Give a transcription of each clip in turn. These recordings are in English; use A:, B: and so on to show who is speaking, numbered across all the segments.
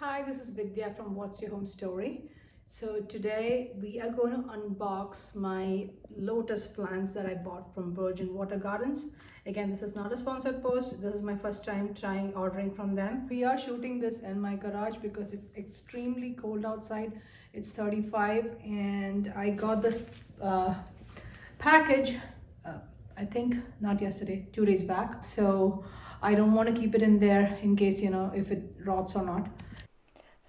A: Hi, this is Vidya from What's Your Home Story. So today we are going to unbox my lotus plants that I bought from Bergen Water Gardens. Again, this is not a sponsored post. This is my first time ordering from them. We are shooting this in my garage because it's extremely cold outside. It's 35 and I got this package, I think not yesterday, 2 days back. So I don't want to keep it in there in case, if it rots or not.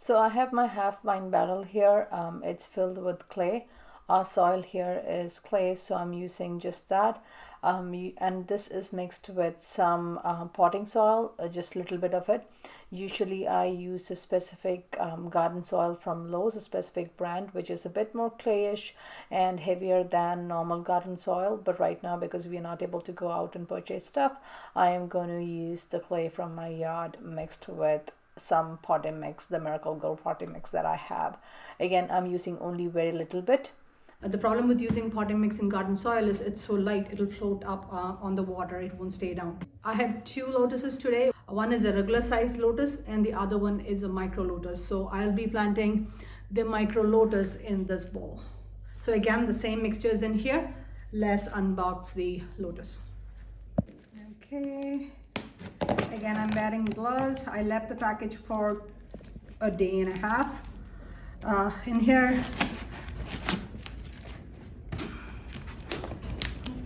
B: So I have my half wine barrel here. It's filled with clay. Our soil here is clay, so I'm using just that. And this is mixed with some potting soil, just a little bit of it. Usually I use a specific garden soil from Lotus, a specific brand, which is a bit more clayish and heavier than normal garden soil. But right now, because we are not able to go out and purchase stuff, I am going to use the clay from my yard mixed with some potting mix, the Miracle Grow potting mix that I have. Again, I'm using only very little bit.
A: The problem with using potting mix in garden soil is it's so light, it'll float up on the water, it won't stay down. I have two lotuses today. One is a regular size lotus and the other one is a micro lotus. So I'll be planting the micro lotus in this bowl. So again, the same mixture is in here. Let's unbox the lotus. Okay. Again, I'm wearing gloves. I left the package for a day and a half. In here,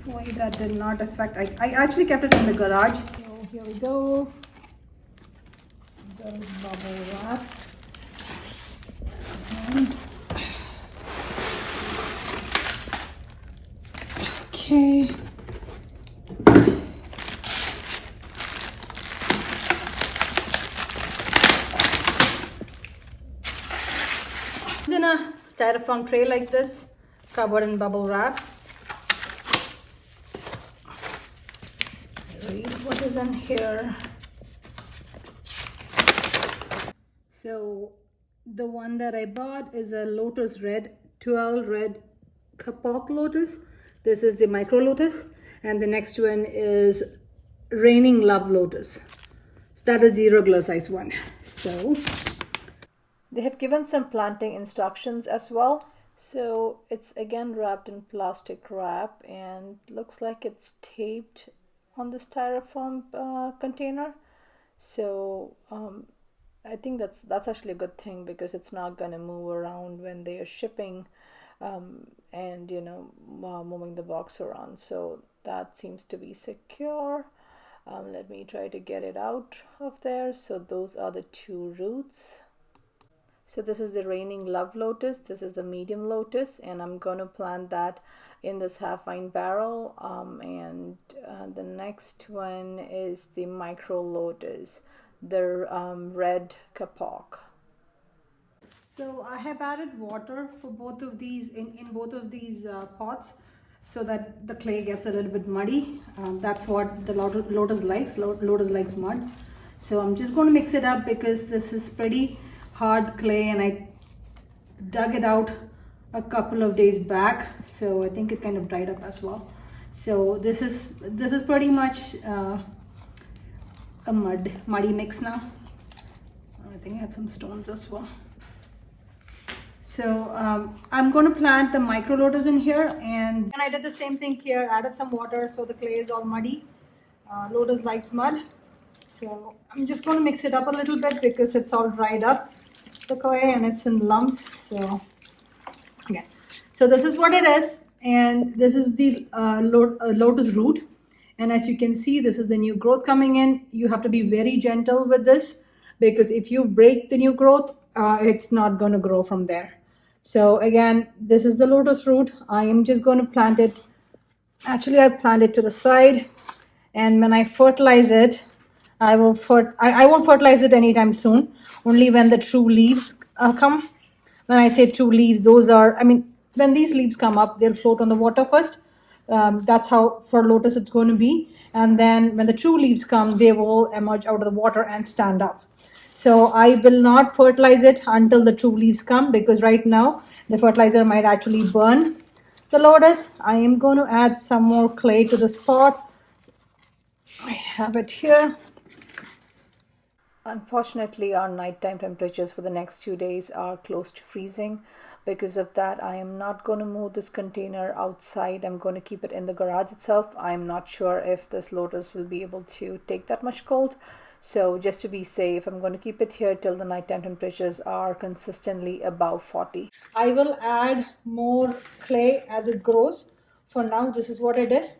A: hopefully that did not affect. I actually kept it in the garage. So here we go. There's bubble wrap. And okay. In a styrofoam tray like this, covered in bubble wrap. Read what is in here. So the one that I bought is a Lotus Red 12 red kapok lotus. This is the micro lotus, and the next one is Raining Love Lotus. So that is the regular size one. So
B: they have given some planting instructions as well. So it's again wrapped in plastic wrap and looks like it's taped on the styrofoam container. So I think that's actually a good thing because it's not going to move around when they are shipping and moving the box around. So that seems to be secure. Let me try to get it out of there. So those are the two roots. So this is the Raining Love Lotus, this is the medium lotus, and I'm going to plant that in this half wine barrel. And the next one is the micro lotus, the red kapok.
A: So I have added water for both of these in both of these pots so that the clay gets a little bit muddy. That's what the lotus likes. Lotus likes mud. So I'm just going to mix it up because this is pretty hard clay and I dug it out a couple of days back, so I think it kind of dried up as well. So this is pretty much a muddy mix now. I think I have some stones as well. So I'm going to plant the micro lotus in here, and I did the same thing here, added some water so the clay is all muddy. Lotus likes mud, so I'm just going to mix it up a little bit because it's all dried up, the clay, and it's in lumps. So okay, so this is what it is, and this is the lotus root, and as you can see, this is the new growth coming in. You have to be very gentle with this because if you break the new growth, it's not going to grow from there. So again, this is the lotus root. I am just going to plant it. Actually, I plant it to the side, and when I fertilize it, I won't fertilize it anytime soon, only when the true leaves come. When I say true leaves, those are, when these leaves come up, they'll float on the water first. That's how for lotus it's going to be. And then when the true leaves come, they will emerge out of the water and stand up. So I will not fertilize it until the true leaves come because right now the fertilizer might actually burn the lotus. I am going to add some more clay to this pot. I have it here.
B: Unfortunately, our nighttime temperatures for the next 2 days are close to freezing. Because of that, I am not going to move this container outside. I'm going to keep it in the garage itself. I'm not sure if this Lotus will be able to take that much cold. So just to be safe, I'm going to keep it here till the nighttime temperatures are consistently above 40.
A: I will add more clay as it grows. For now, this is what it is.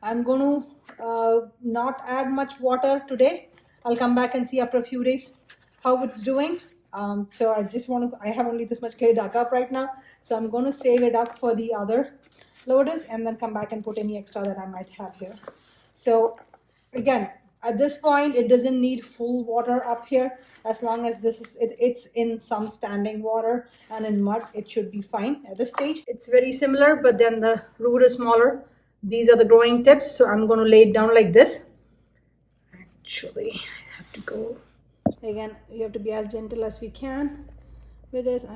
A: I'm going to not add much water today. I'll come back and see after a few days how it's doing. So I have only this much clay dug up right now. So I'm going to save it up for the other Lotus and then come back and put any extra that I might have here. So again, at this point, it doesn't need full water up here. As long as it's in some standing water and in mud, it should be fine at this stage. It's very similar, but then the root is smaller. These are the growing tips. So I'm going to lay it down like this. Actually, I have to go. Again, you have to be as gentle as we can with this.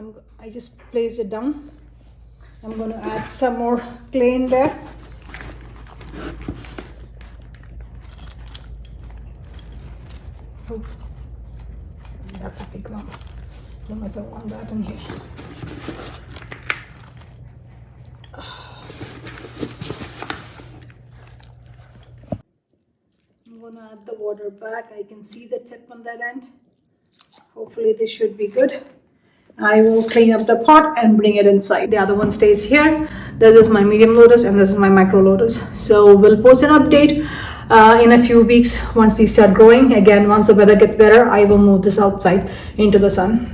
A: I just placed it down. I'm going to add some more clay in there. Oh, that's a big lump. I don't know if I want that in here. I'm going to add the water back. I can see the tip on that end. Hopefully this should be good. I will clean up the pot and bring it inside. The other one stays here. This is my medium Lotus and this is my micro Lotus. So we'll post an update in a few weeks once these start growing. Again, once the weather gets better, I will move this outside into the sun.